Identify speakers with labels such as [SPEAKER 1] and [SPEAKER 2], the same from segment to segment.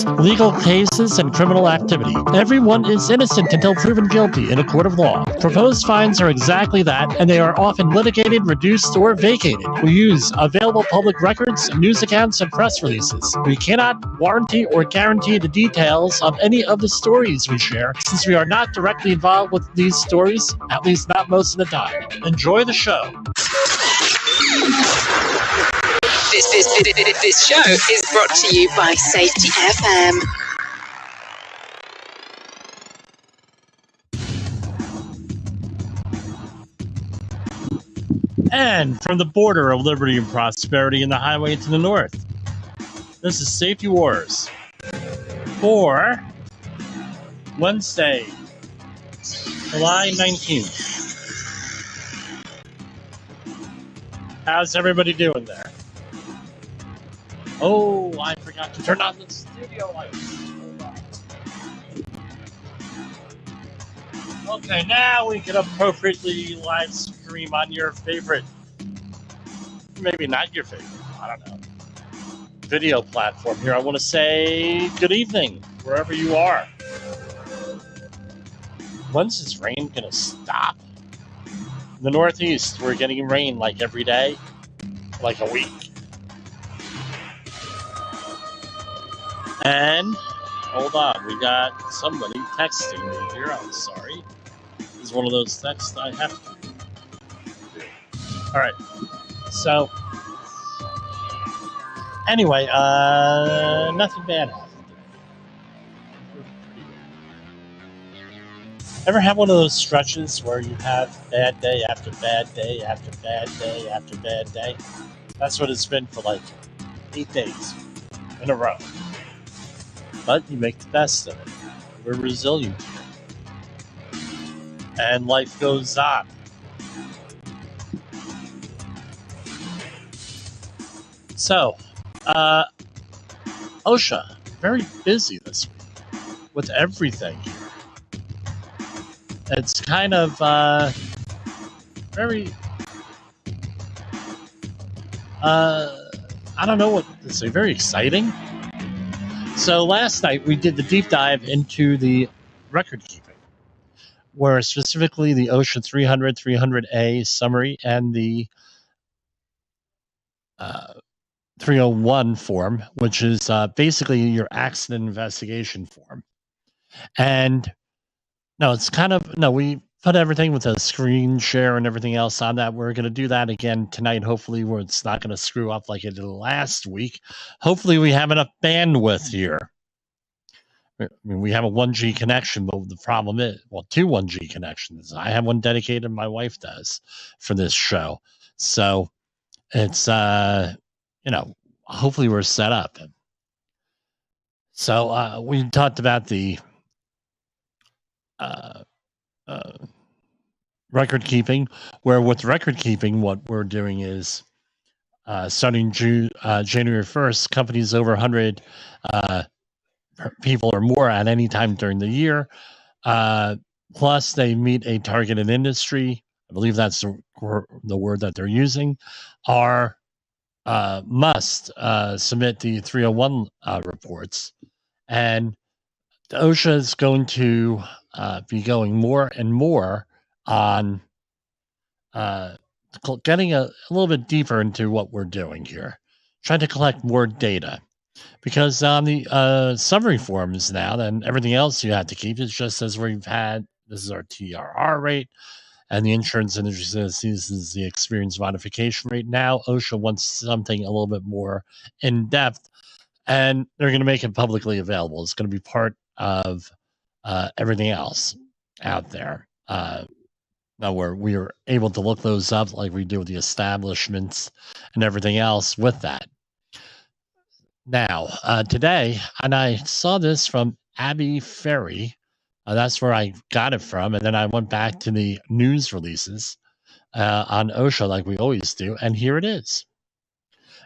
[SPEAKER 1] lawsuits, legal cases, and criminal activity. Everyone is innocent until proven guilty in a court of law. Proposed fines are exactly that, and they are often litigated, reduced, or vacated. We use available public records, news accounts, and press releases. We cannot warranty or guarantee the details of any of the stories we share, since we are not directly involved with these stories, at least not most of the time. Enjoy the show.
[SPEAKER 2] This show is brought to you by Safety FM.
[SPEAKER 1] And from the border of liberty and prosperity and the highway to the north, this is Safety Wars for Wednesday, July 19th. How's everybody doing there? Oh, I forgot to turn on the studio lights. Okay, now we can appropriately live stream on your favorite, maybe not your favorite, I don't know, video platform here. I want to say good evening, wherever you are. When's this rain going to stop? In the Northeast, we're getting rain like every day, like a week. And, hold on, we got somebody texting me here. I'm sorry. This is one of those texts I have to do. All right. So, anyway, nothing bad happened. Ever have one of those stretches where you have bad day after bad day after bad day after bad day? That's what it's been for like 8 days in a row. But you make the best of it. We're resilient. And life goes on. So, OSHA, very busy this week with everything here. It's kind of very, I don't know what to say, very exciting. So last night we did the deep dive into the record keeping, where specifically the OSHA 300, 300A summary and the 301 form, which is basically your accident investigation form. And we put everything with a screen share and everything else on that. We're going to do that again tonight, hopefully, where it's not going to screw up like it did last week. Hopefully, we have enough bandwidth here. I mean, we have a 1G connection, but the problem is, two 1G connections. I have one dedicated, my wife does, for this show. So it's, hopefully we're set up. So we talked about the record keeping, where with record keeping, what we're doing is starting January 1st, companies over 100 people or more at any time during the year, plus they meet a targeted industry, I believe that's the word that they're using, must submit the 301 reports. And the OSHA is going to be going more and more on getting a little bit deeper into what we're doing here, trying to collect more data. Because on the summary forms now, then everything else you have to keep is just as we've had. This is our TRR rate, and the insurance industry says this is the experience modification rate. Now OSHA wants something a little bit more in depth, and they're going to make it publicly available. It's going to be part of everything else out there. Now we are able to look those up like we do with the establishments and everything else with that. Now, today, and I saw this from Abby Ferry. That's where I got it from. And then I went back to the news releases on OSHA like we always do. And here it is.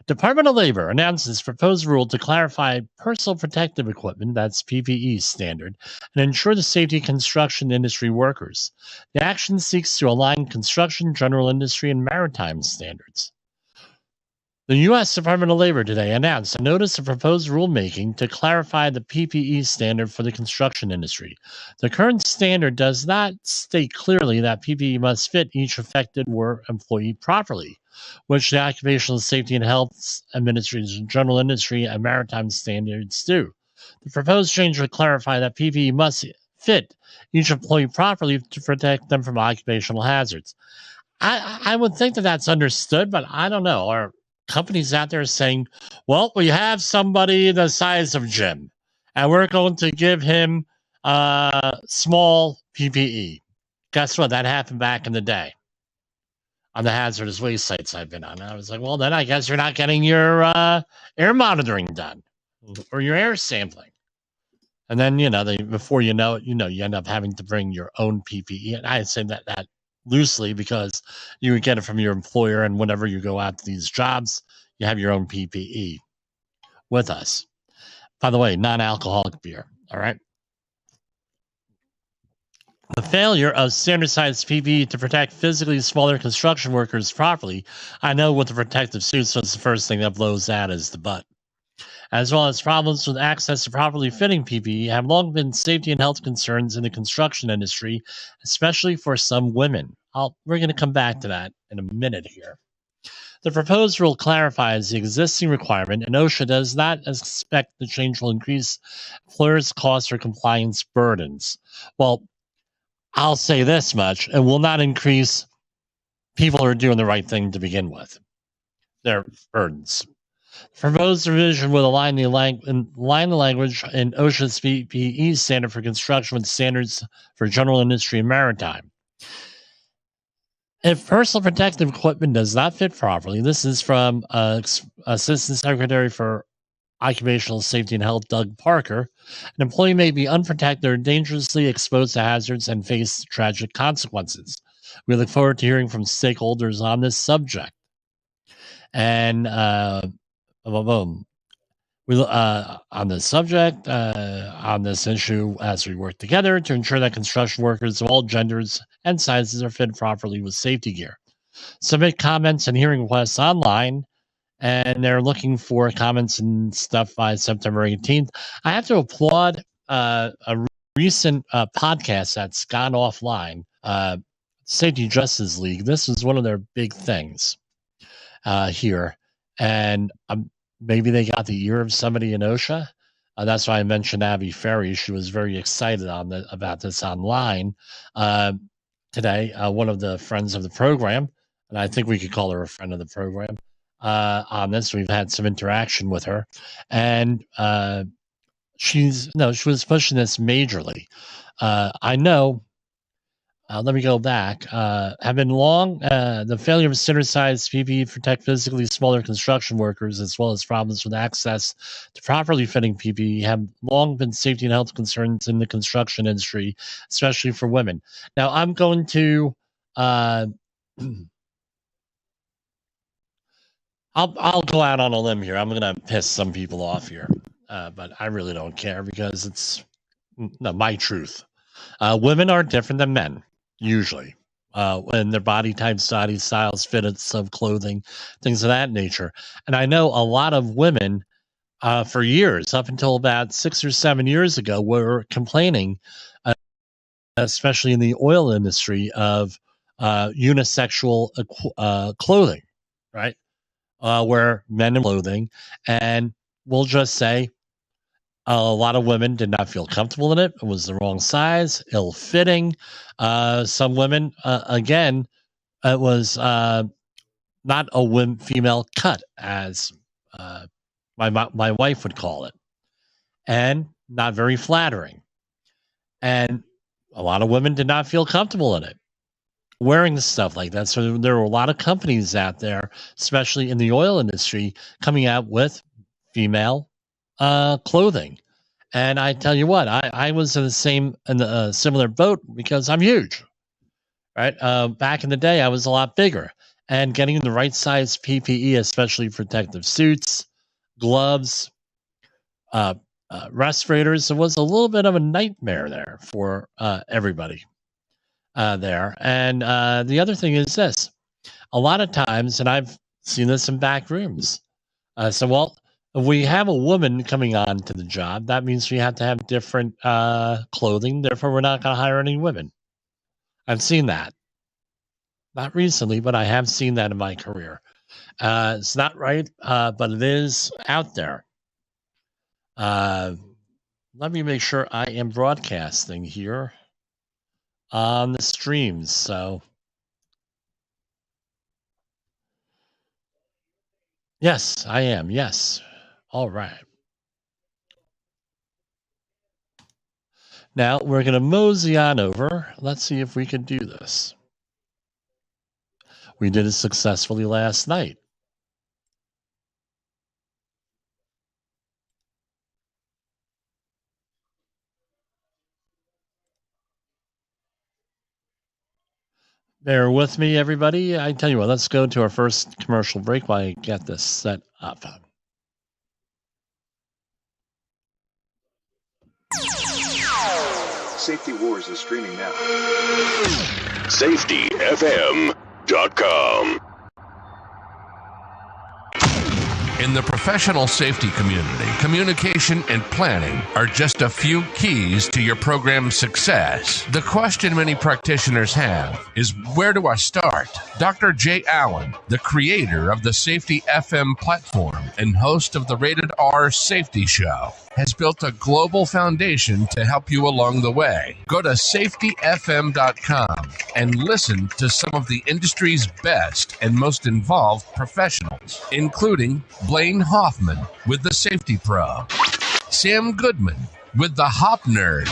[SPEAKER 1] Department of Labor announces proposed rule to clarify personal protective equipment, that's PPE standard, and ensure the safety of construction industry workers. The action seeks to align construction, general industry, and maritime standards. The U.S. Department of Labor today announced a notice of proposed rulemaking to clarify the PPE standard for the construction industry. The current standard does not state clearly that PPE must fit each affected work employee properly, which the Occupational Safety and Health Administration's General Industry and Maritime Standards do. The proposed change would clarify that PPE must fit each employee properly to protect them from occupational hazards. I would think that that's understood, but I don't know. Are companies out there saying, well, we have somebody the size of Jim, and we're going to give him small PPE? Guess what? That happened back in the day on the hazardous waste sites I've been on. I was like, well, then I guess you're not getting your air monitoring done or your air sampling. And then, before you know it, you end up having to bring your own PPE. And I say that loosely because you would get it from your employer. And whenever you go out to these jobs, you have your own PPE with us. By the way, non-alcoholic beer. All right. The failure of standardized PPE to protect physically smaller construction workers properly, I know with the protective suits, was the first thing that blows out is the butt. As well as problems with access to properly fitting PPE have long been safety and health concerns in the construction industry, especially for some women. We're going to come back to that in a minute here. The proposed rule clarifies the existing requirement, and OSHA does not expect the change will increase employers' costs or compliance burdens. Well, I'll say this much: it will not increase people who are doing the right thing to begin with, their burdens. Proposed revision will align the language in OSHA's PPE standard for construction with standards for general industry and maritime. If personal protective equipment does not fit properly, this is from Assistant Secretary for Occupational Safety and Health, Doug Parker, an employee may be unprotected or dangerously exposed to hazards and face tragic consequences. We look forward to hearing from stakeholders on this subject. And we on this subject, on this issue, as we work together to ensure that construction workers of all genders and sizes are fitted properly with safety gear. Submit comments and hearing requests online, and they're looking for comments and stuff by September 18th. I have to applaud a recent podcast that's gone offline, Safety Justice League. This is one of their big things here, and maybe they got the ear of somebody in OSHA. That's why I mentioned Abby Ferry. She was very excited about this online today. One of the friends of the program, and I think we could call her a friend of the program, on this. We've had some interaction with her, and she was pushing this majorly. I know. Let me go back. Have been long. The failure of standardized PPE to protect physically smaller construction workers, as well as problems with access to properly fitting PPE, have long been safety and health concerns in the construction industry, especially for women. Now, I'm going to. I'll go out on a limb here. I'm going to piss some people off here, but I really don't care because it's my truth. Women are different than men. Usually, in their body types, body styles, fits of clothing, things of that nature. And I know a lot of women for years, up until about 6 or 7 years ago, were complaining, especially in the oil industry, of unisexual clothing, right? Where men in clothing, and we'll just say a lot of women did not feel comfortable in it. It was the wrong size, ill-fitting. Some women, again, it was not a female cut, as my wife would call it, and not very flattering. And a lot of women did not feel comfortable in it, wearing stuff like that. So there were a lot of companies out there, especially in the oil industry, coming out with female clothing. And I tell you what, I was in a similar boat because I'm huge, right? Back in the day, I was a lot bigger, and getting the right size PPE, especially protective suits, gloves, respirators, it was a little bit of a nightmare there for everybody there. And the other thing is this: a lot of times, and I've Seen this in back rooms. If we have a woman coming on to the job, that means we have to have different clothing. Therefore, we're not going to hire any women. I've seen that. Not recently, but I have seen that in my career. It's not right, but it is out there. Let me make sure I am broadcasting here on the streams. So, yes, I am. Yes. All right. Now we're going to mosey on over. Let's see if we can do this. We did it successfully last night. Bear with me, everybody. I tell you what, let's go to our first commercial break while I get this set up.
[SPEAKER 3] Safety Wars is streaming now.
[SPEAKER 4] SafetyFM.com. In the professional safety community, communication and planning are just a few keys to your program's success. The question many practitioners have is, where do I start? Dr. Jay Allen, the creator of the Safety FM platform and host of the Rated R Safety Show, has built a global foundation to help you along the way. Go to safetyfm.com and listen to some of the industry's best and most involved professionals, including Blaine Hoffman with the Safety Pro, Sam Goodman with the Hop Nerd,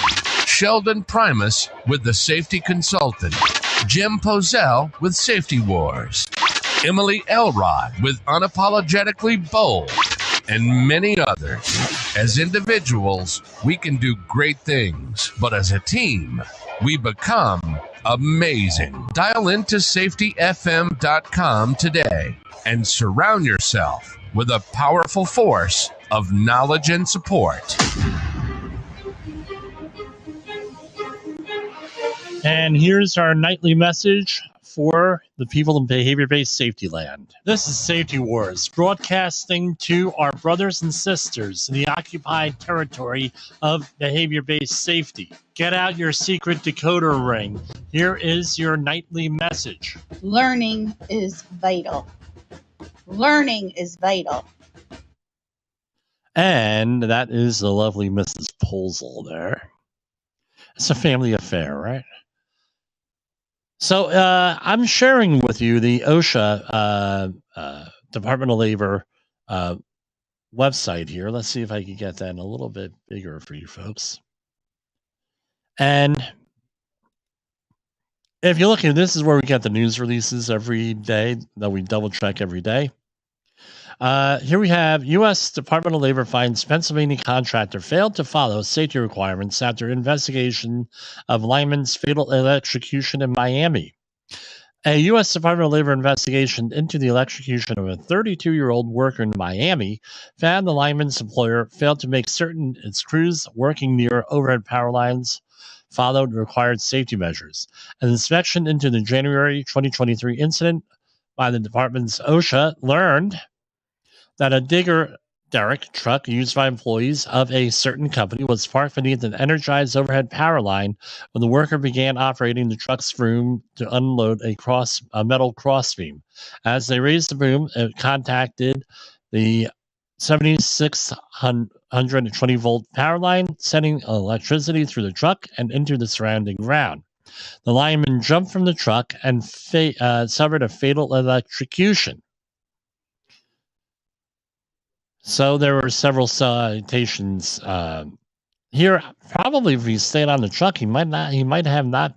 [SPEAKER 4] Sheldon Primus with the Safety Consultant, Jim Pozell with Safety Wars, Emily Elrod with Unapologetically Bold, and many others. As individuals, we can do great things, but as a team, we become amazing. Dial into safetyfm.com today and surround yourself with a powerful force of knowledge and support.
[SPEAKER 1] And here's our nightly message for the people in behavior-based safety land. This is Safety Wars, broadcasting to our brothers and sisters in the occupied territory of behavior-based safety. Get out your secret decoder ring. Here is your nightly message.
[SPEAKER 5] Learning is vital. Learning is vital.
[SPEAKER 1] And that is the lovely Mrs. Posel there. It's a family affair, right? So I'm sharing with you the OSHA Department of Labor website here. Let's see if I can get that a little bit bigger for you folks. And if you're looking, this is where we get the news releases every day that we double check every day. Here we have U.S. Department of Labor finds Pennsylvania contractor failed to follow safety requirements after investigation of lineman's fatal electrocution in Miami. A U.S. Department of Labor investigation into the electrocution of a 32-year-old worker in Miami found the lineman's employer failed to make certain its crews working near overhead power lines followed required safety measures. An inspection into the January 2023 incident by the department's OSHA learned that a digger derrick truck used by employees of a certain company was parked beneath an energized overhead power line when the worker began operating the truck's boom to unload a metal crossbeam. As they raised the boom, it contacted the 7620 volt power line, sending electricity through the truck and into the surrounding ground. The lineman jumped from the truck and suffered a fatal electrocution. So there were several citations here. Probably if he stayed on the truck, he might have not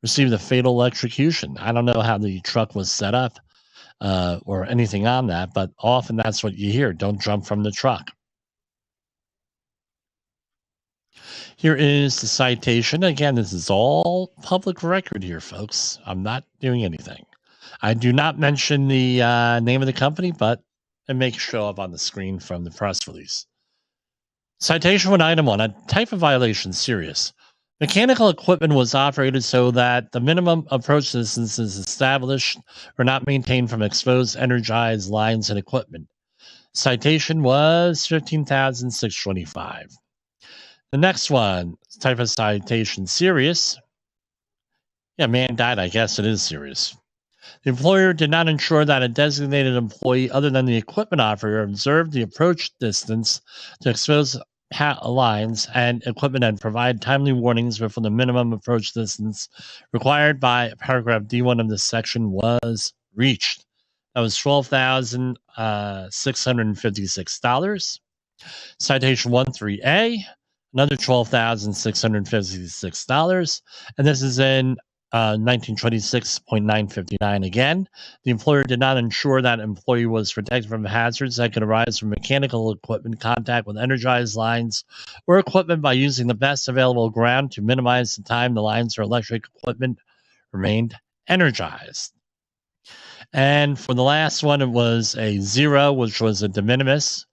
[SPEAKER 1] received a fatal electrocution. I don't know how the truck was set up or anything on that, but often that's what you hear. Don't jump from the truck. Here is the citation. Again, this is all public record here, folks. I'm not doing anything. I do not mention the name of the company, but it may show up on the screen from the press release. Citation 1, Item 1. A type of violation serious. Mechanical equipment was operated so that the minimum approach distances established were not maintained from exposed energized lines and equipment. Citation was 15,625. The next one, type of citation, serious. Yeah, man died. I guess it is serious. The employer did not ensure that a designated employee other than the equipment operator observed the approach distance to expose lines and equipment and provide timely warnings before the minimum approach distance required by paragraph D1 of this section was reached. That was $12,656. Citation 13A, another $12,656. And this is in 1926.959 again. The employer did not ensure that employee was protected from hazards that could arise from mechanical equipment contact with energized lines or equipment by using the best available ground to minimize the time the lines or electric equipment remained energized. And for the last one, it was a 0, which was a de minimis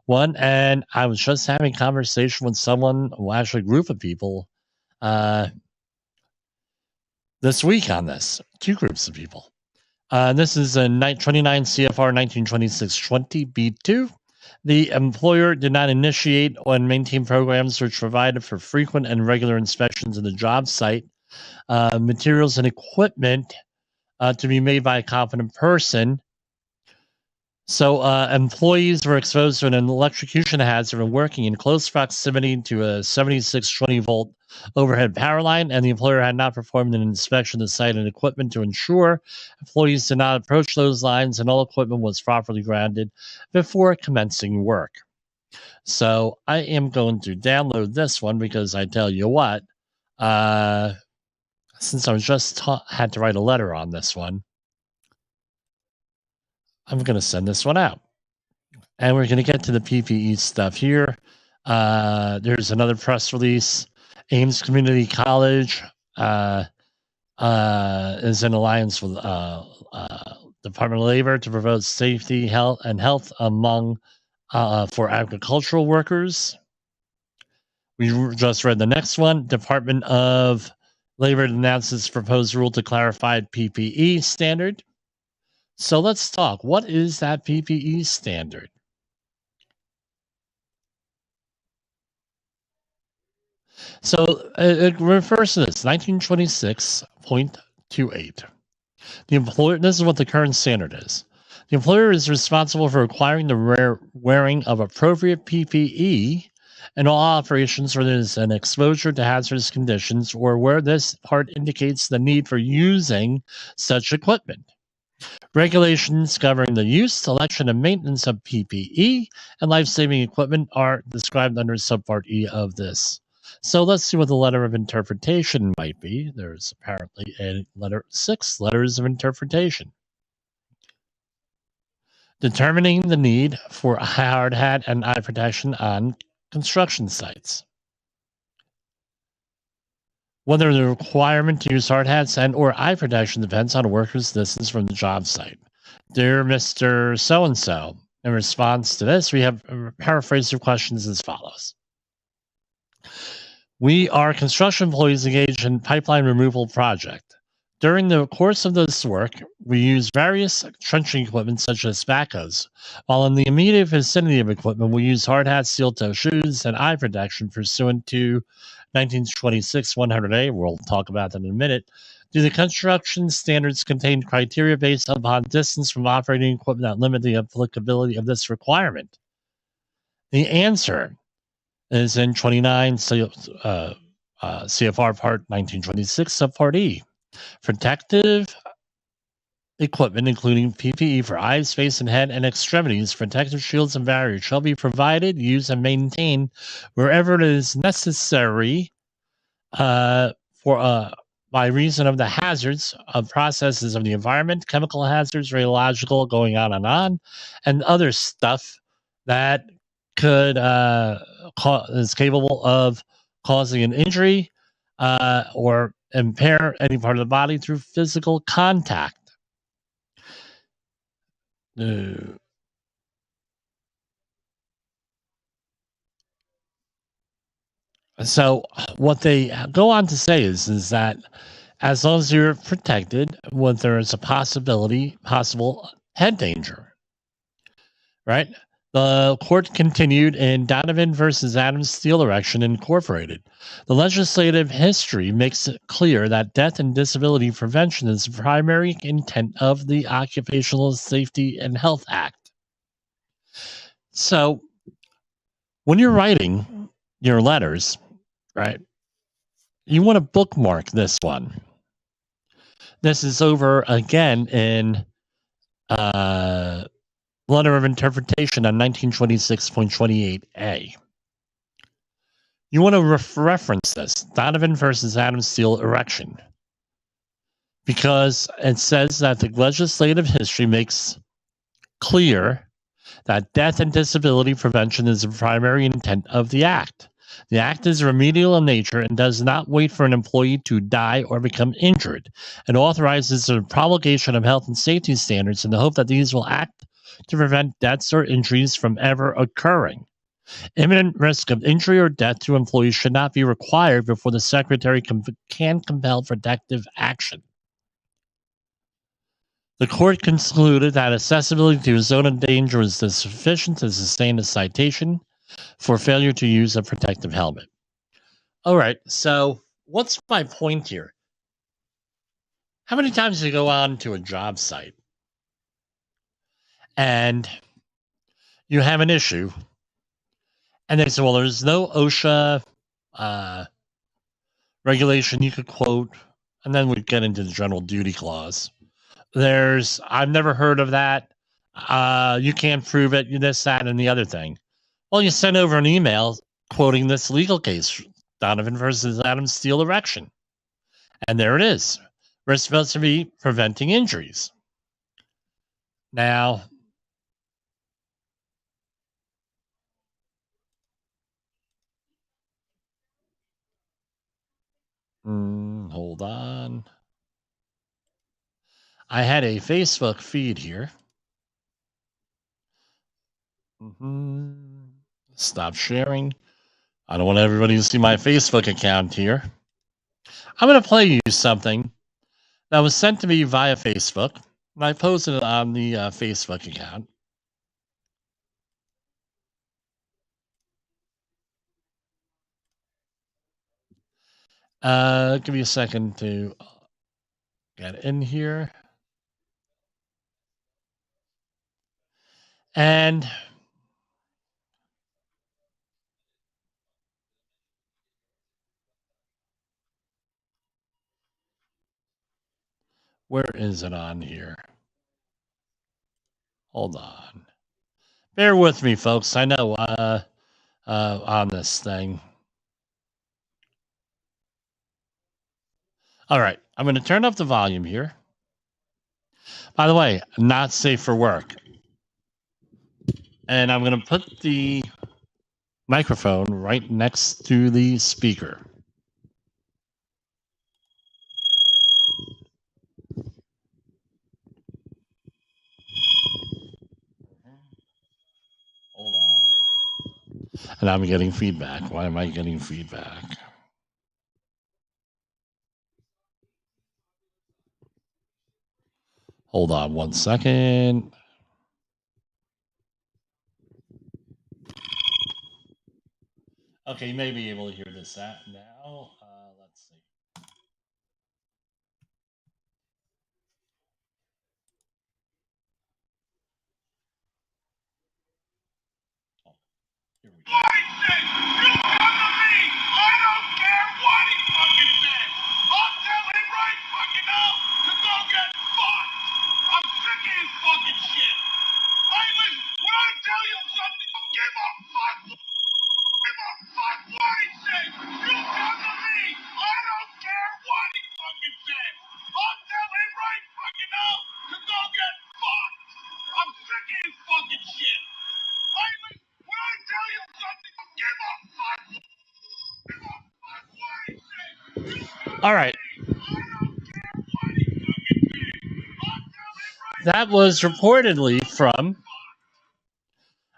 [SPEAKER 1] one. And I was just having a conversation with someone, well, actually a group of people, this week on this. Two groups of people. This is a 29 CFR 1926-20B2. The employer did not initiate or maintain programs which provided for frequent and regular inspections of the job site, materials and equipment to be made by a competent person. So employees were exposed to an electrocution hazard when working in close proximity to a 7620 volt overhead power line, and the employer had not performed an inspection of the site and equipment to ensure employees did not approach those lines and all equipment was properly grounded before commencing work. So I am going to download this one because I tell you what, since I was just had to write a letter on this one, I'm going to send this one out. And we're going to get to the PPE stuff here. There's another press release. Ames Community College is in alliance with Department of Labor to promote safety, health among for agricultural workers. We just read the next one. Department of Labor announces proposed rule to clarify PPE standard. So let's talk. What is that PPE standard? So it refers to this 1926.28. The employer, this is what the current standard is. The employer is responsible for requiring the wearing of appropriate PPE in all operations where there is an exposure to hazardous conditions or where this part indicates the need for using such equipment. Regulations governing the use, selection, and maintenance of PPE and life-saving equipment are described under subpart E of this. So let's see what the letter of interpretation might be. There's apparently a letter 6 letters of interpretation. Determining the need for a hard hat and eye protection on construction sites. Whether the requirement to use hard hats and or eye protection depends on a worker's distance from the job site. Dear Mr. So-and-so, in response to this, we have paraphrased your questions as follows. We are construction employees engaged in pipeline removal project. During the course of this work, we use various trenching equipment such as backhoes, while in the immediate vicinity of equipment, we use hard hats, steel-toe shoes, and eye protection pursuant to 1926 100A. We'll talk about that in a minute. Do the construction standards contain criteria based upon distance from operating equipment that limit the applicability of this requirement? The answer is in 29 CFR Part 1926, Subpart E. Protective equipment, including PPE for eyes, face, and head, and extremities, protective shields and barriers, shall be provided, used, and maintained wherever it is necessary by reason of the hazards of processes of the environment, chemical hazards, radiological, going on, and other stuff that could is capable of causing an injury or impair any part of the body through physical contact. So what they go on to say is that as long as you're protected, when there is a possible head danger, right? The court continued in Donovan versus Adams Steel Erection Incorporated. The legislative history makes it clear that death and disability prevention is the primary intent of the Occupational Safety and Health Act. So when you're writing your letters, right, you want to bookmark this one. This is over again in Letter of Interpretation on 1926.28a. You want to reference this, Donovan versus Adams Steel Erection, because it says that the legislative history makes clear that death and disability prevention is the primary intent of the Act. The Act is remedial in nature and does not wait for an employee to die or become injured. It authorizes the promulgation of health and safety standards in the hope that these will act to prevent deaths or injuries from ever occurring. Imminent risk of injury or death to employees should not be required before the Secretary can compel protective action. The court concluded that accessibility to a zone of danger was sufficient to sustain a citation for failure to use a protective helmet. All right, so what's my point here? How many times do you go on to a job site and you have an issue and they say, well, there's no OSHA regulation you could quote, and then we get into the general duty clause. I've never heard of that. You can't prove it, this, that, and the other thing. Well, you send over an email quoting this legal case, Donovan versus Adams Steel Erection. And there it is. We're supposed to be preventing injuries. Now, hold on. I had a Facebook feed here. Stop sharing. I don't want everybody to see my Facebook account here. I'm going to play you something that was sent to me via Facebook, and I posted it on the Facebook account. Give me a second to get in here. And where is it on here? Hold on. Bear with me, folks. I know on this thing. All right. I'm going to turn up the volume here. By the way, not safe for work. And I'm going to put the microphone right next to the speaker. Hold on. And I'm getting feedback. Why am I getting feedback? Hold on one second. Okay, you may be able to hear this now. Let's see. Oh, here we go. All right. That was reportedly from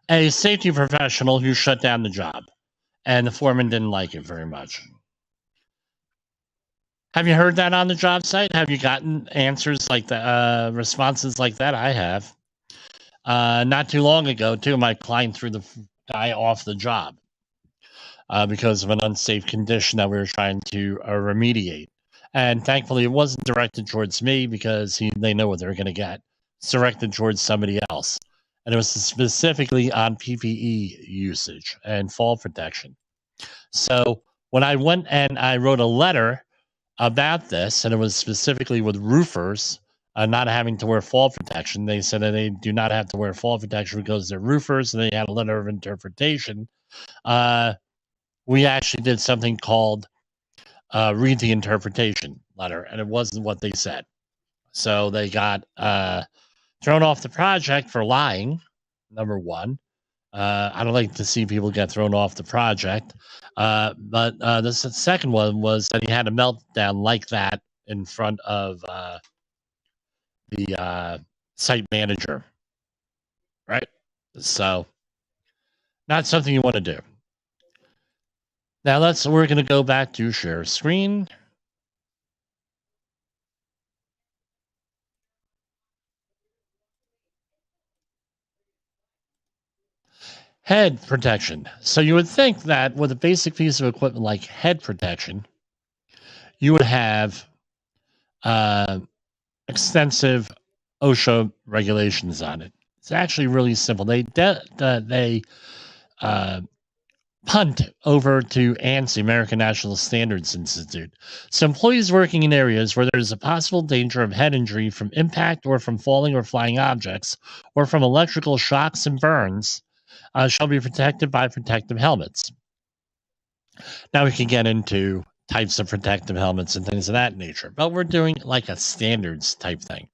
[SPEAKER 1] a safety professional who shut down the job. and the foreman didn't like it very much. Have you heard that on the job site? Have you gotten answers like that, responses like that? I have. Not too long ago, too, my client threw the guy off the job because of an unsafe condition that we were trying to remediate. And thankfully, it wasn't directed towards me because they know what they're going to get. It's directed towards somebody else. And it was specifically on PPE usage and fall protection. So when I went and I wrote a letter about this, and it was specifically with roofers not having to wear fall protection, they said that they do not have to wear fall protection because they're roofers, and they had a letter of interpretation. We actually did something called read the interpretation letter, and it wasn't what they said. So they got thrown off the project for lying, number one. I don't like to see people get thrown off the project. But the second one was that he had a meltdown like that in front of the site manager, right? So not something you want to do. Now we're going to go back to share screen. Head protection. So you would think that with a basic piece of equipment like head protection, you would have extensive OSHA regulations on it. It's actually really simple. They punt over to ANSI, American National Standards Institute. So employees working in areas where there is a possible danger of head injury from impact or from falling or flying objects or from electrical shocks and burns shall be protected by protective helmets. Now we can get into types of protective helmets and things of that nature, but we're doing like a standards type thing.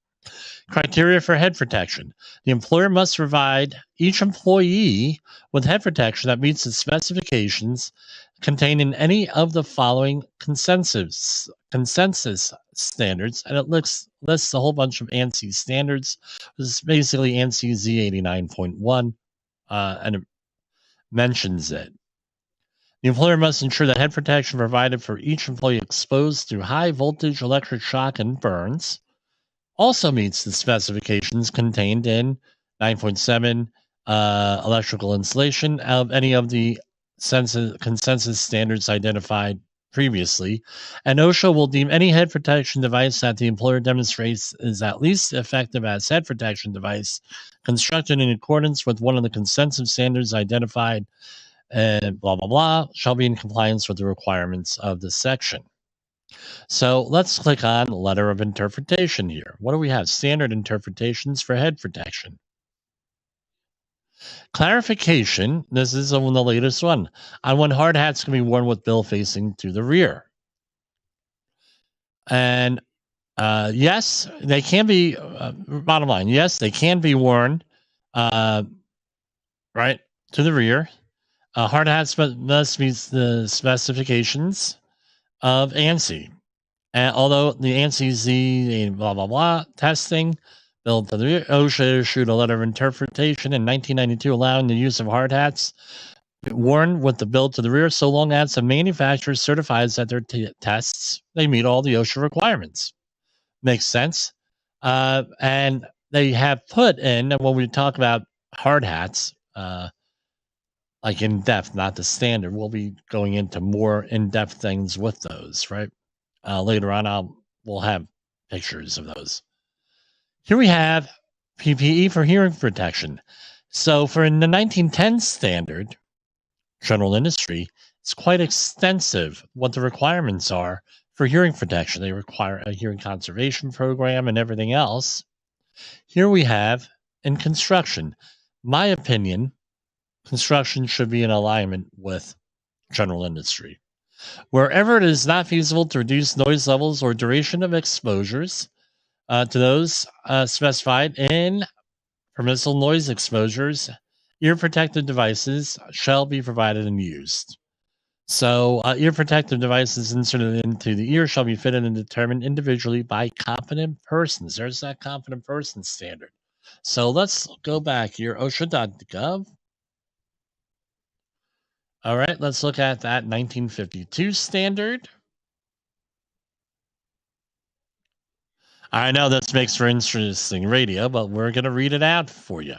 [SPEAKER 1] Criteria for head protection. The employer must provide each employee with head protection that meets the specifications contained in any of the following consensus standards, and it lists a whole bunch of ANSI standards. This is basically ANSI Z89.1, and it mentions it. The employer must ensure that head protection provided for each employee exposed to high voltage electric shock and burns also meets the specifications contained in 9.7 electrical insulation of any of the consensus standards identified previously. And OSHA will deem any head protection device that the employer demonstrates is at least effective as head protection device constructed in accordance with one of the consensus standards identified and blah, blah, blah, shall be in compliance with the requirements of this section. So let's click on letter of interpretation here. What do we have? Standard interpretations for head protection. Clarification. This is on the latest one. On when hard hats can be worn with bill facing to the rear. And yes, they can be, bottom line, yes, they can be worn right to the rear. Hard hats must meet the specifications of ANSI. And although the ANSI Z blah blah blah testing built to the OSHA issued a letter of interpretation in 1992 allowing the use of hard hats worn with the bill to the rear so long as the manufacturer certifies that their tests they meet all the OSHA requirements. Makes sense. And they have put in when we talk about hard hats, like in depth, not the standard. We'll be going into more in depth things with those, right? Later on, we'll have pictures of those. Here we have PPE for hearing protection. So for in the 1910 standard, general industry, it's quite extensive what the requirements are for hearing protection. They require a hearing conservation program and everything else. Here we have in construction. My opinion, construction should be in alignment with general industry. Wherever it is not feasible to reduce noise levels or duration of exposures to those specified in permissible noise exposures, ear protective devices shall be provided and used. So ear protective devices inserted into the ear shall be fitted and determined individually by competent persons. There's that competent person standard. So let's go back here, OSHA.gov. All right, let's look at that 1952 standard. I know this makes for interesting radio, but we're going to read it out for you.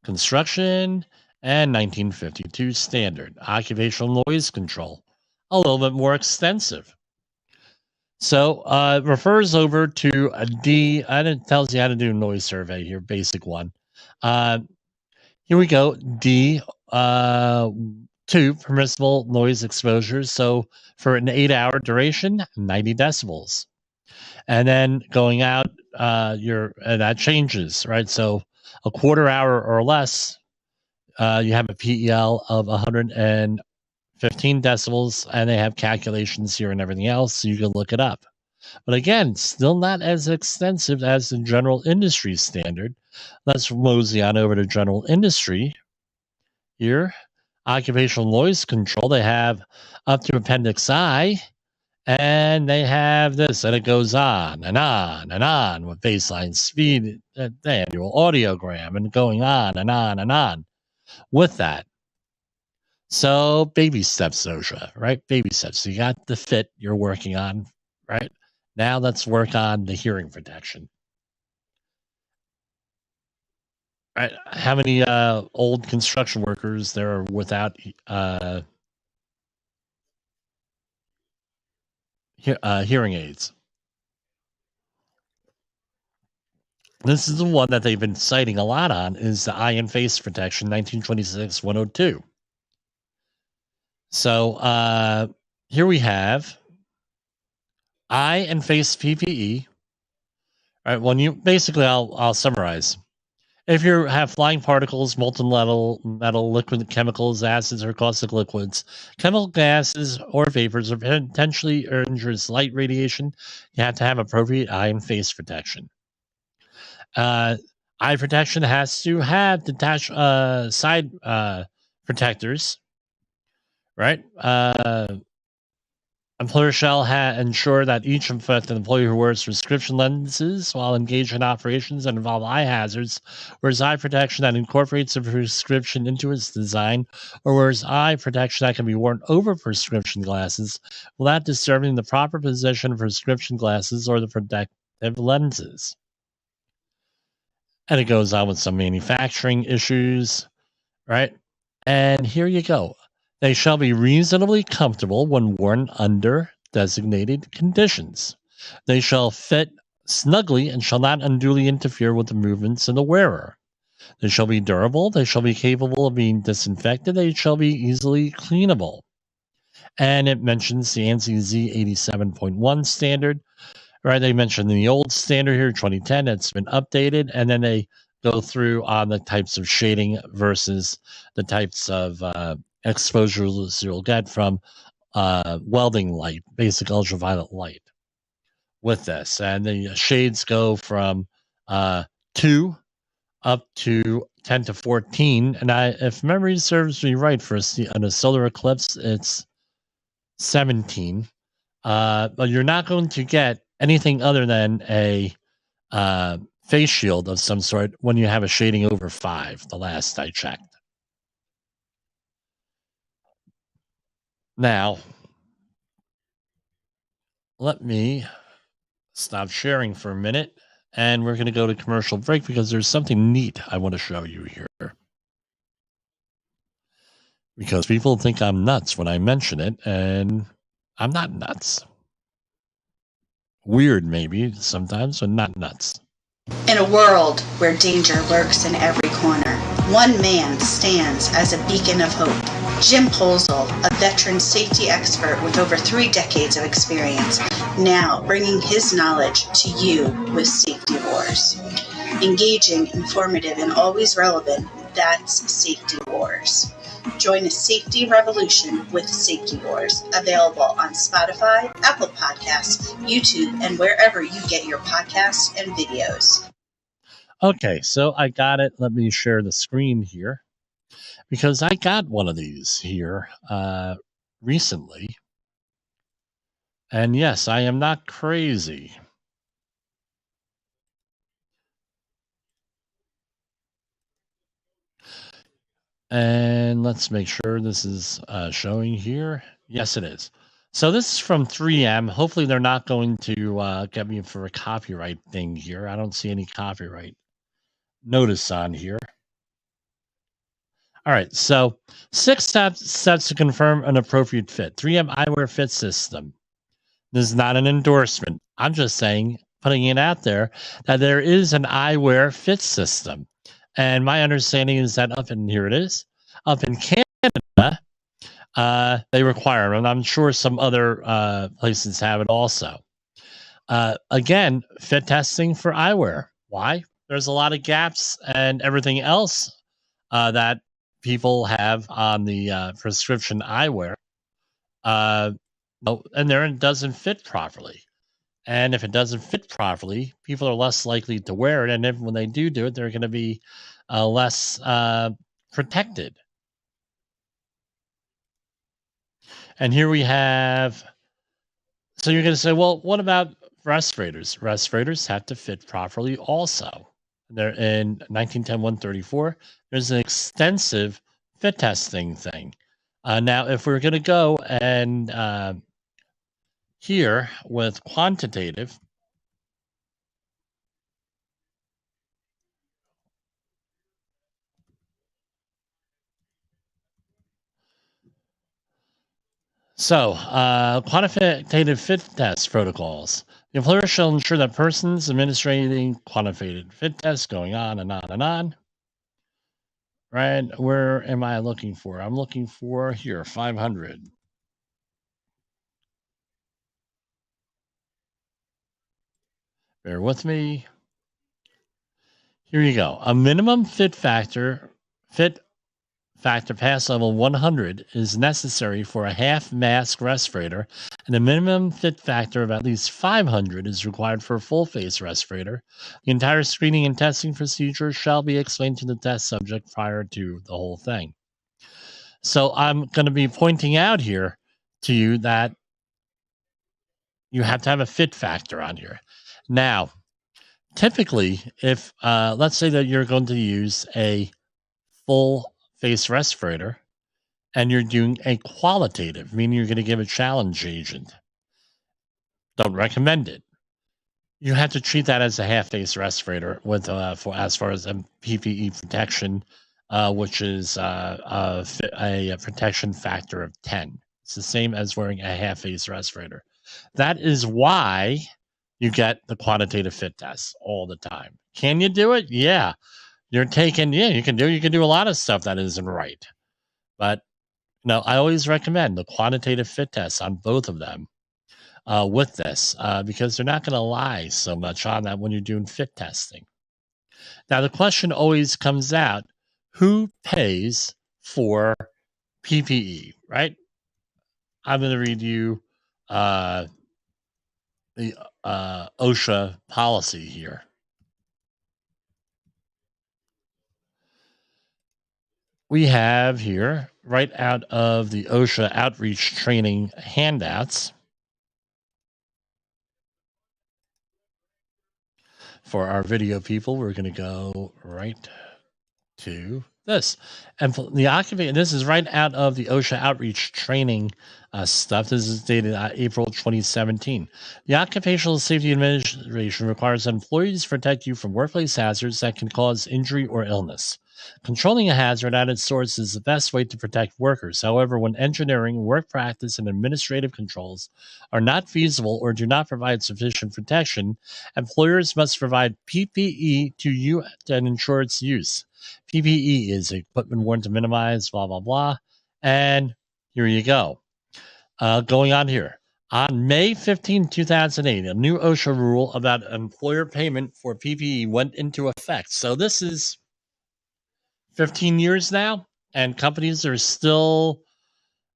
[SPEAKER 1] Construction and 1952 standard. Occupational noise control. A little bit more extensive. So it refers over to a D, and it tells you how to do a noise survey here, basic one. Here we go. D, 2 permissible noise exposures. So for an 8-hour duration, 90 decibels. And then going out, that changes, right? So a quarter hour or less, you have a PEL of 115 decibels, and they have calculations here and everything else, so you can look it up. But again, still not as extensive as the general industry standard. Let's mosey on over to general industry here. Occupational noise control, they have up to Appendix I, and they have this, and it goes on and on and on with baseline speed, the annual audiogram, and going on and on and on with that. So baby steps, OSHA, right? Baby steps. So you got the fit you're working on, right? Now let's work on the hearing protection. Right? How many old construction workers there are without hearing aids? This is the one that they've been citing a lot on, is the eye and face protection 1926-102. So here we have eye and face PPE. All right, when you basically, I'll summarize. If you have flying particles, molten metal, liquid chemicals, acids, or caustic liquids, chemical gases or vapors, or potentially injurious light radiation, you have to have appropriate eye and face protection. Eye protection has to have detached side protectors, right? Employer shall ensure that each affected employee who wears prescription lenses while engaged in operations that involve eye hazards wears eye protection that incorporates the prescription into its design, or wears eye protection that can be worn over prescription glasses without disturbing the proper position of prescription glasses or the protective lenses. And it goes on with some manufacturing issues, right? And here you go. They shall be reasonably comfortable when worn under designated conditions. They shall fit snugly and shall not unduly interfere with the movements of the wearer. They shall be durable. They shall be capable of being disinfected. They shall be easily cleanable. And it mentions the ANSI Z 87.1 standard, right? They mentioned the old standard here, 2010. It's been updated, and then they go through on the types of shading versus the types of exposures you'll get from welding light, basic ultraviolet light with this. And the shades go from 2 up to 10 to 14. And if memory serves me right, for a solar eclipse, it's 17. But you're not going to get anything other than a face shield of some sort when you have a shading over 5, the last I checked. Now, let me stop sharing for a minute, and we're going to go to commercial break because there's something neat I want to show you here. Because people think I'm nuts when I mention it, and I'm not nuts. Weird, maybe, sometimes, but not nuts.
[SPEAKER 5] In a world where danger lurks in every corner, one man stands as a beacon of hope. Jim Posel, a veteran safety expert with over 3 decades of experience, now bringing his knowledge to you with Safety Wars. Engaging, informative, and always relevant, that's Safety Wars. Join a safety revolution with Safety Wars, available on Spotify, Apple Podcasts, YouTube, and wherever you get your podcasts and videos.
[SPEAKER 1] Okay, so I got it. Let me share the screen here because I got one of these here recently. And yes, I am not crazy. And let's make sure this is showing here. Yes, it is. So this is from 3M. Hopefully they're not going to get me for a copyright thing here. I don't see any copyright notice on here. All right, so 6 steps to confirm an appropriate fit. 3M eyewear fit system. This is not an endorsement. I'm just saying, putting it out there, that there is an eyewear fit system. And my understanding is that up in Canada, they require them. And I'm sure some other places have it also. Again, fit testing for eyewear. Why? There's a lot of gaps and everything else that people have on the prescription eyewear. And there it doesn't fit properly. And if it doesn't fit properly, people are less likely to wear it. And if, when they do it, they're going to be less protected. And here we have, so you're going to say, well, what about respirators? Respirators have to fit properly also. They're in 1910-134. There's an extensive fit testing thing. Now, if we're going to go and here with quantitative, so quantitative fit test protocols. The employer shall ensure that persons administering quantitative fit tests going on and on and on. Right, where am I looking for? I'm looking for here, 500. Bear with me. Here you go. A minimum fit factor pass level 100 is necessary for a half mask respirator, and a minimum fit factor of at least 500 is required for a full face respirator. The entire screening and testing procedure shall be explained to the test subject prior to the whole thing. So I'm going to be pointing out here to you that you have to have a fit factor on here. Now, typically, if let's say that you're going to use a full face respirator and you're doing a qualitative, meaning you're going to give a challenge agent, don't recommend it. You have to treat that as a half face respirator with for as far as a PPE protection, which is a protection factor of 10. It's the same as wearing a half face respirator. That is why you get the quantitative fit tests all the time. Can you do it? Yeah. You can do a lot of stuff that isn't right. But no, I always recommend the quantitative fit tests on both of them with this because they're not going to lie so much on that when you're doing fit testing. Now, the question always comes out, who pays for PPE, right? I'm going to read you the OSHA policy here. We have here, right out of the OSHA outreach training handouts, for our video people, we're going to go right to this. And the occupation, this is right out of the OSHA outreach training stuff. This is dated April 2017. The Occupational Safety Administration requires that employees protect you from workplace hazards that can cause injury or illness. Controlling a hazard at its source is the best way to protect workers. However, when engineering, work practice, and administrative controls are not feasible or do not provide sufficient protection, employers must provide PPE to you and ensure its use. PPE is equipment worn to minimize blah, blah, blah. And here you go. Going on here. On May 15, 2008, a new OSHA rule about employer payment for PPE went into effect. So this is 15 years now, and companies are still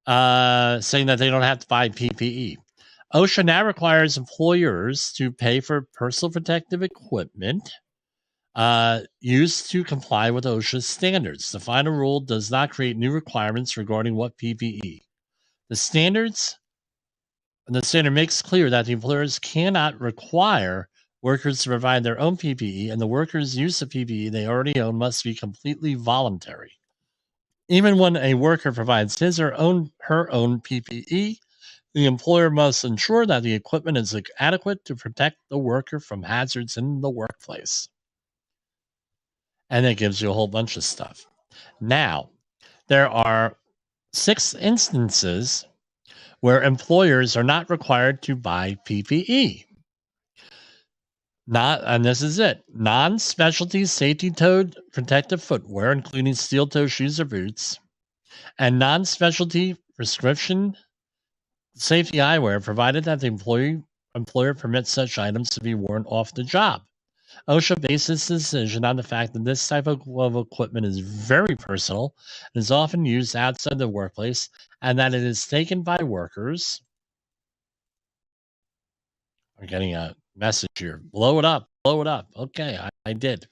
[SPEAKER 1] saying that they don't have to buy PPE. OSHA now requires employers to pay for personal protective equipment used to comply with OSHA standards. The final rule does not create new requirements regarding what PPE. The standard makes clear that the employers cannot require workers to provide their own PPE, and the workers' use of PPE they already own must be completely voluntary. Even when a worker provides his or her own PPE, the employer must ensure that the equipment is adequate to protect the worker from hazards in the workplace. And it gives you a whole bunch of stuff. Now, there are 6 instances where employers are not required to buy PPE. And this is it, non-specialty safety-toed protective footwear, including steel-toe shoes or boots, and non-specialty prescription safety eyewear, provided that the employer permits such items to be worn off the job. OSHA bases its decision on the fact that this type of equipment is very personal and is often used outside the workplace, and that it is taken by workers. I'm getting a message here. Blow it up. Blow it up. Okay, I did.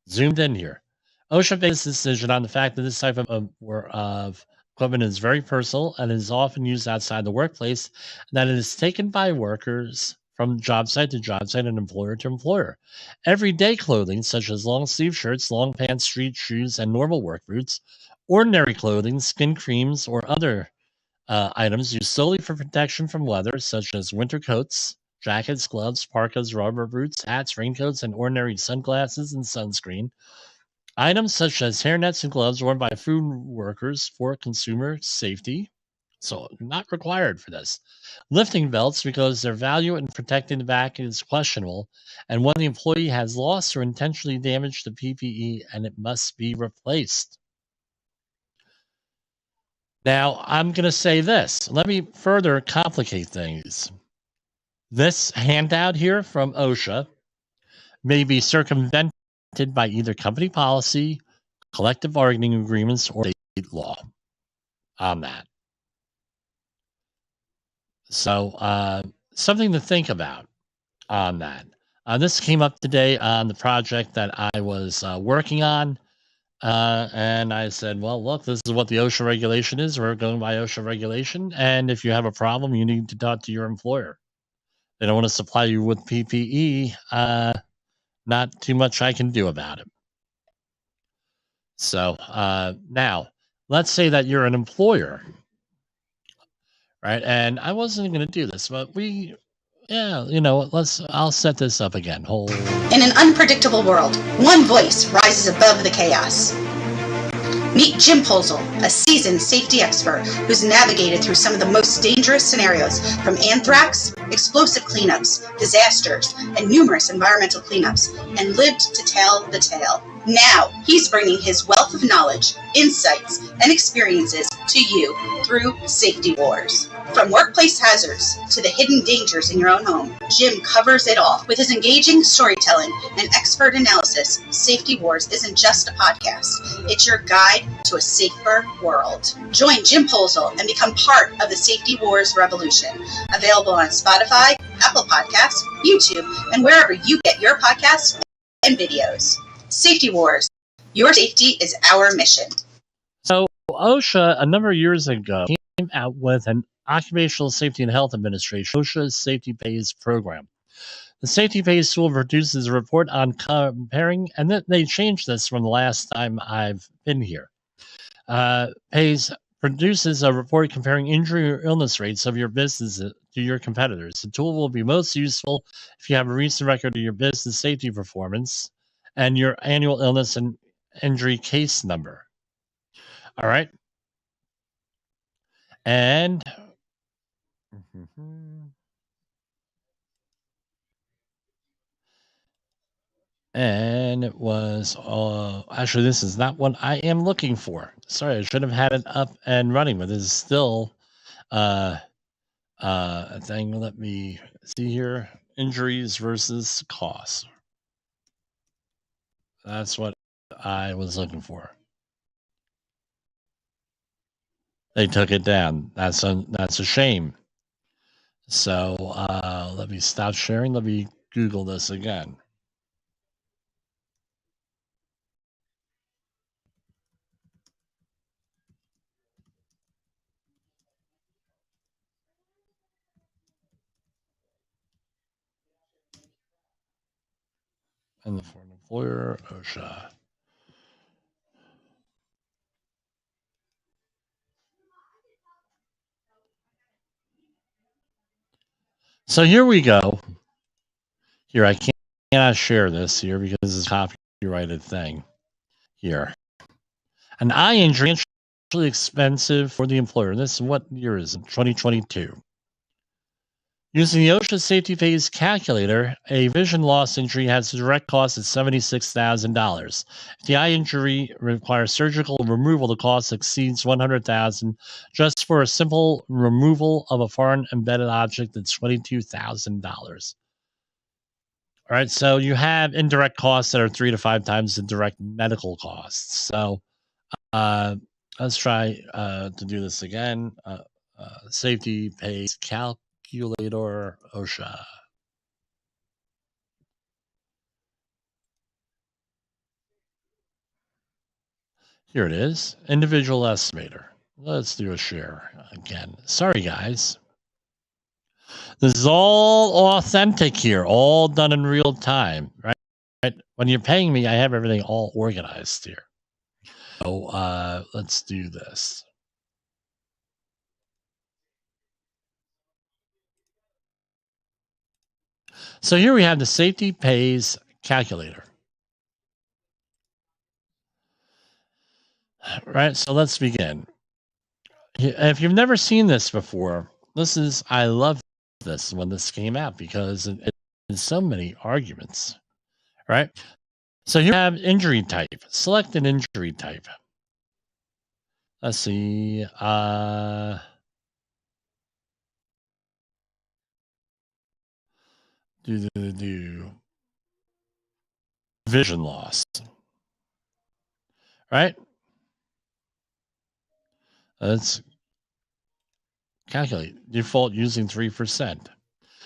[SPEAKER 1] Zoomed in here. OSHA bases its decision on the fact that this type of equipment is very personal and is often used outside the workplace, and that it is taken by workers from job site to job site and employer to employer. Everyday clothing, such as long sleeve shirts, long pants, street shoes, and normal work boots, ordinary clothing, skin creams, or other items used solely for protection from weather, such as winter coats, jackets, gloves, parkas, rubber boots, hats, raincoats, and ordinary sunglasses and sunscreen. Items such as hairnets and gloves worn by food workers for consumer safety. So, not required for this. Lifting belts, because their value in protecting the back is questionable, and when the employee has lost or intentionally damaged the PPE and it must be replaced. Now, I'm going to say this. Let me further complicate things. This handout here from OSHA may be circumvented by either company policy, collective bargaining agreements, or state law on that. So, something to think about on that. This came up today on the project that I was working on. And I said, well, look, this is what the OSHA regulation is. We're going by OSHA regulation. And if you have a problem, you need to talk to your employer. They don't want to supply you with PPE. Not too much I can do about it. So now, let's say that you're an employer, right? And I wasn't going to do this, but I'll set this up again.
[SPEAKER 5] In an unpredictable world, one voice rises above the chaos. Meet Jim Posel, a seasoned safety expert who's navigated through some of the most dangerous scenarios, from anthrax, explosive cleanups, disasters, and numerous environmental cleanups, and lived to tell the tale. Now, he's bringing his wealth of knowledge, insights, and experiences to you through Safety Wars. From workplace hazards to the hidden dangers in your own home, Jim covers it all. With his engaging storytelling and expert analysis, Safety Wars isn't just a podcast. It's your guide to a safer world. Join Jim Posel and become part of the Safety Wars revolution. Available on Spotify, Apple Podcasts, YouTube, and wherever you get your podcasts and videos. Safety Wars. Your safety is our mission.
[SPEAKER 1] So OSHA, a number of years ago, came out with an Occupational Safety and Health Administration, OSHA Safety Pays program. The Safety Pays tool produces a report on comparing, and they changed this from the last time I've been here. Pays produces a report comparing injury or illness rates of your business to your competitors. The tool will be most useful if you have a recent record of your business safety performance and your annual illness and injury case number. All right. And it was actually, this is not what I am looking for. Sorry, I should have had it up and running, but this is still a thing. Let me see here. Injuries versus costs. That's what I was looking for. They took it down. That's a shame. So let me stop sharing. Let me Google this again. And the foreign employer, OSHA. So here we go. Here, I cannot share this here because it's a copyrighted thing. Here. An eye injury is actually expensive for the employer. This is what year is it? 2022. Using the OSHA safety phase calculator, a vision loss injury has a direct cost of $76,000. If the eye injury requires surgical removal, the cost exceeds $100,000. Just for a simple removal of a foreign embedded object, it's $22,000. All right, so you have indirect costs that are 3 to 5 times the direct medical costs. So let's try to do this again. Safety pays calculator OSHA. Here it is, individual estimator. Let's do a share again. Sorry, guys. This is all authentic here, all done in real time, right? When you're paying me, I have everything all organized here. So let's do this. So here we have the safety pays calculator. Right, so let's begin. If you've never seen this before, I love this when this came out because it has so many arguments, right? So here you have injury type. Select an injury type. Let's see. Do vision loss, right? Let's calculate default using 3%.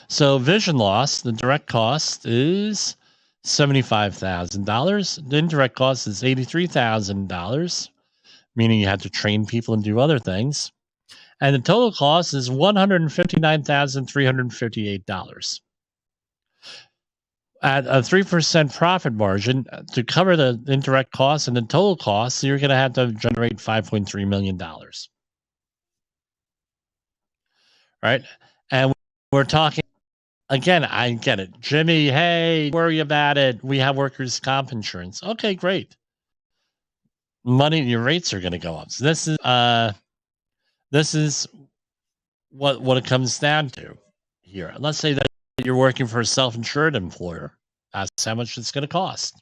[SPEAKER 1] So vision loss, the direct cost is $75,000. The indirect cost is $83,000, meaning you have to train people and do other things. And the total cost is $159,358. At a 3% profit margin to cover the indirect costs and the total costs, you're going to have to generate $5.3 million. Right? And we're talking, again, I get it. Jimmy, hey, worry about it. We have workers' comp insurance. Okay, great. Your rates are going to go up. So this is what it comes down to here. Let's say that you're working for a self-insured employer. That's how much it's going to cost.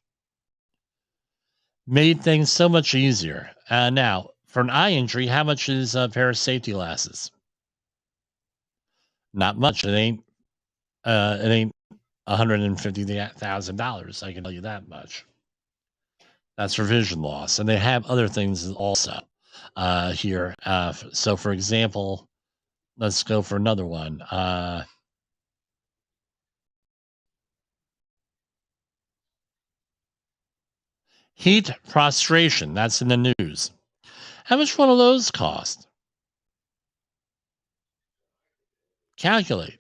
[SPEAKER 1] Made things so much easier. Now, for an eye injury, how much is a pair of safety glasses? Not much. It ain't $150,000. I can tell you that much. That's for vision loss, and they have other things also here. So, for example, let's go for another one. Heat prostration. That's in the news. How much one of those cost? Calculate.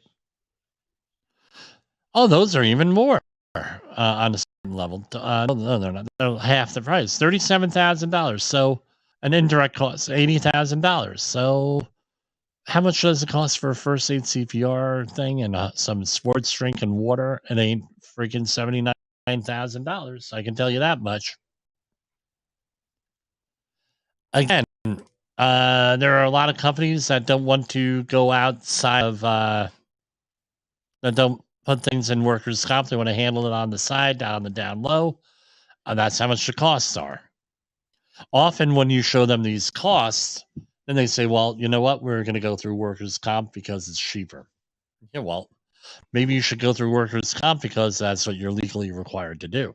[SPEAKER 1] Oh, those are even more on a certain level. No, they're not. They're half the price, $37,000. So an indirect cost, $80,000. So how much does it cost for a first aid CPR thing and some sports drink and water? It ain't freaking $79,000. I can tell you that much. Again, there are a lot of companies that don't want to go outside of that don't put things in workers' comp. They want to handle it on the side, down low. That's how much the costs are. Often when you show them these costs, then they say, well, you know what? We're going to go through workers' comp because it's cheaper. Yeah, well, maybe you should go through workers' comp because that's what you're legally required to do.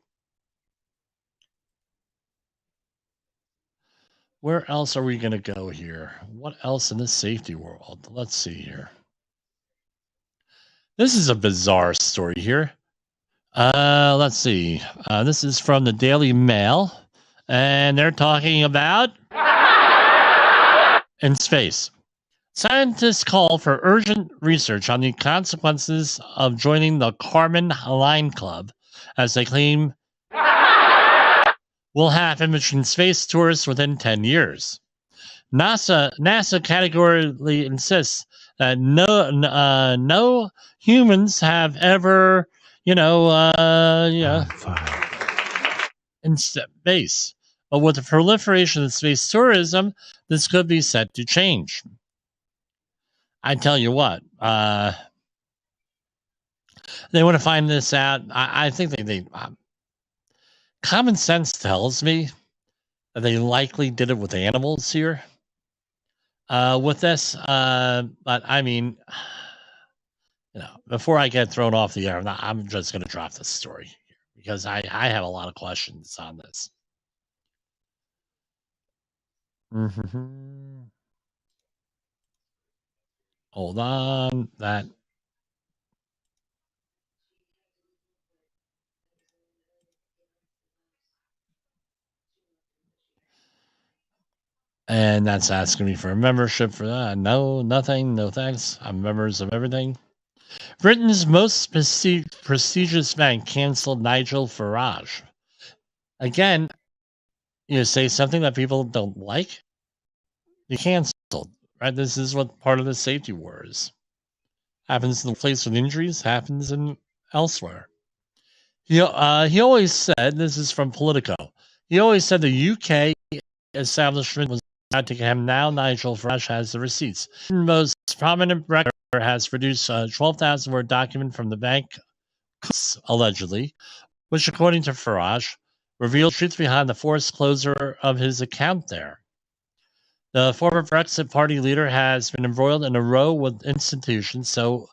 [SPEAKER 1] Where else are we going to go here? What else in the safety world? Let's see here. This is a bizarre story here. Let's see. This is from the Daily Mail, and they're talking about in space. Scientists call for urgent research on the consequences of joining the Kármán Line Club, as they claim will happen between space tourists within 10 years. NASA categorically insists that no humans have ever, in space. But with the proliferation of space tourism, this could be set to change. I tell you what, they want to find this out. I think they common sense tells me that they likely did it with animals here. With this, but I mean, before I get thrown off the air, I'm just going to drop this story here because I have a lot of questions on this. Mm-hmm. Hold on, that. And that's asking me for a membership for that. No, nothing. No thanks. I'm members of everything. Britain's most prestigious bank canceled Nigel Farage. Again, you say something that people don't like, you canceled. Right? This is what part of the safety war is. Happens in the place with injuries, happens in elsewhere. He always said, this is from Politico, he always said the UK establishment was out to get him. Now Nigel Farage has the receipts. The most prominent record has produced a 12,000 word document from the bank, allegedly, which, according to Farage, revealed the truth behind the forced closure of his account there. The former Brexit Party leader has been embroiled in a row with the institution, so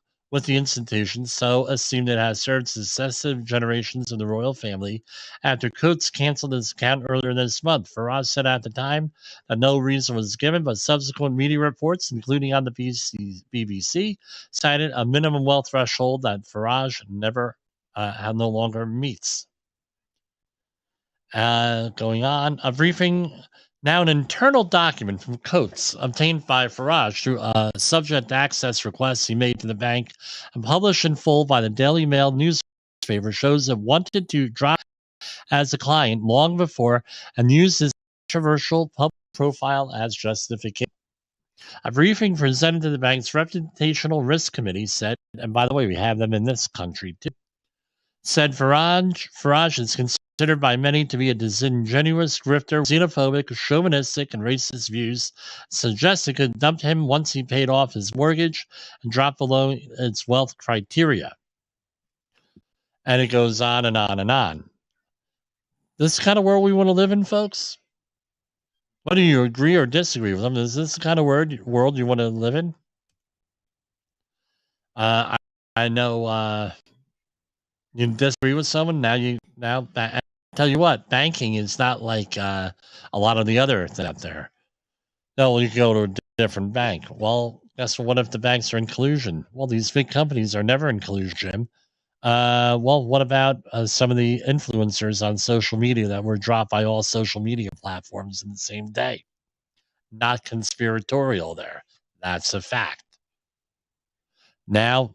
[SPEAKER 1] esteemed it has served successive generations of the royal family after Coates canceled his account earlier this month. Farage said at the time that no reason was given, but subsequent media reports, including on the BBC, cited a minimum wealth threshold that Farage no longer meets. Going on, a briefing. Now, an internal document from Coates obtained by Farage through a subject access request he made to the bank and published in full by the Daily Mail newspaper shows that wanted to drop as a client long before and used his controversial public profile as justification. A briefing presented to the bank's Reputational Risk Committee said, and by the way, we have them in this country too, said Farage is considered by many to be a disingenuous grifter, xenophobic, chauvinistic, and racist views, suggested could dump him once he paid off his mortgage and dropped below its wealth criteria. And it goes on and on and on. This is the kind of world we want to live in, folks? What do you agree or disagree with them? Is this the kind of world you want to live in? I know you disagree with someone. I tell you what, banking is not like a lot of the other things out there. No, you can go to a different bank. Well, guess what if the banks are inclusion? Well, these big companies are never inclusion, Jim. Well, what about some of the influencers on social media that were dropped by all social media platforms in the same day? Not conspiratorial there. That's a fact. Now,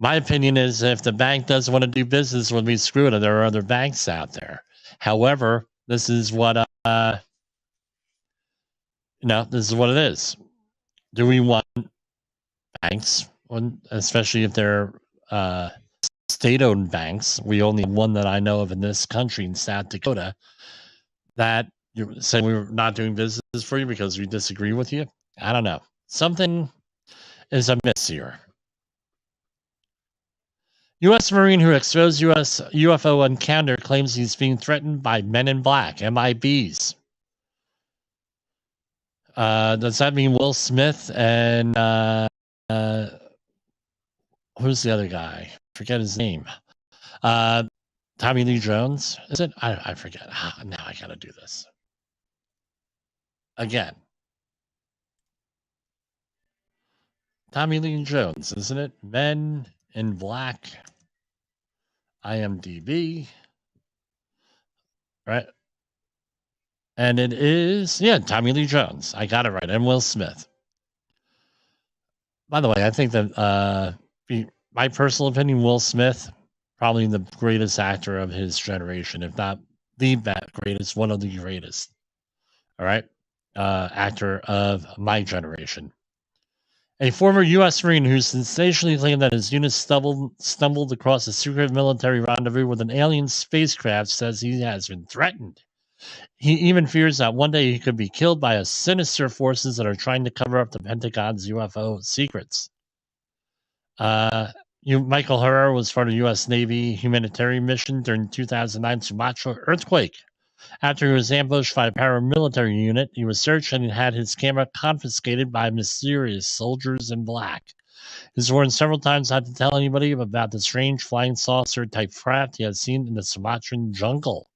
[SPEAKER 1] my opinion is if the bank doesn't want to do business with me, screw it. There are other banks out there. However, this is what this is what it is. Do we want banks, especially if they're state-owned banks? We only have one that I know of in this country in South Dakota that you say we're not doing business for you because we disagree with you. I don't know. Something is amiss here. U.S. Marine who exposed U.S. UFO encounter claims he's being threatened by men in black, MIBs. Does that mean Will Smith and who's the other guy? Forget his name. Tommy Lee Jones, is it? I forget. Now I gotta do this again. Tommy Lee Jones, isn't it? Men in Black. IMDb. Right. And it is, Tommy Lee Jones. I got it right. And Will Smith. By the way, I think that my personal opinion, Will Smith, probably the greatest actor of his generation, if not the greatest, one of the greatest. All right. Actor of my generation. A former U.S. Marine who sensationally claimed that his unit stumbled across a secret military rendezvous with an alien spacecraft says he has been threatened. He even fears that one day he could be killed by sinister forces that are trying to cover up the Pentagon's UFO secrets. Michael Herrera was part of the U.S. Navy humanitarian mission during the 2009 Sumatra earthquake. After he was ambushed by a paramilitary unit, he was searched and had his camera confiscated by mysterious soldiers in black. He sworn several times not to tell anybody about the strange flying saucer-type craft he had seen in the Sumatran jungle.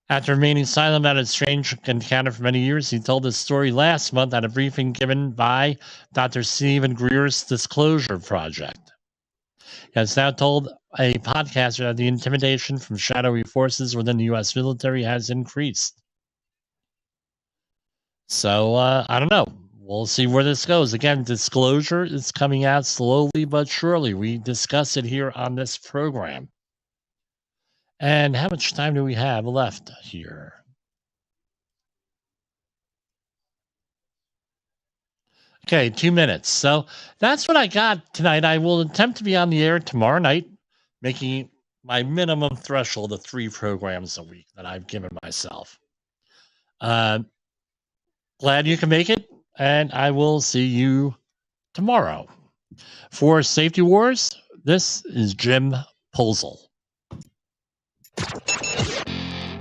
[SPEAKER 1] After remaining silent about his strange encounter for many years, he told his story last month at a briefing given by Dr. Stephen Greer's Disclosure Project. He has now told a podcaster that the intimidation from shadowy forces within the U.S. military has increased. So, I don't know. We'll see where this goes. Again, disclosure is coming out slowly but surely. We discuss it here on this program. And how much time do we have left here? Okay, 2 minutes. So that's what I got tonight. I will attempt to be on the air tomorrow night, making my minimum threshold of 3 programs a week that I've given myself. Glad you can make it, and I will see you tomorrow. For Safety Wars, this is Jim Posel.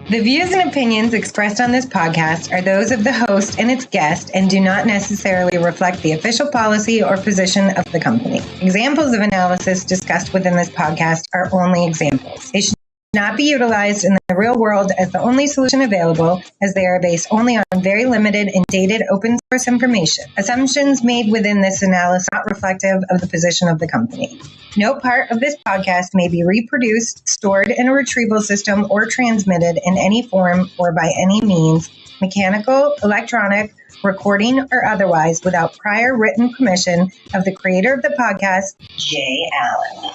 [SPEAKER 6] The views and opinions expressed on this podcast are those of the host and its guest and do not necessarily reflect the official policy or position of the company. Examples of analysis discussed within this podcast are only examples. They should not be utilized in the real world as the only solution available, as they are based only on very limited and dated open source information. Assumptions made within this analysis are not reflective of the position of the company. No part of this podcast may be reproduced, stored in a retrieval system, or transmitted in any form or by any means, mechanical, electronic, recording, or otherwise, without prior written permission of the creator of the podcast, Jay Allen.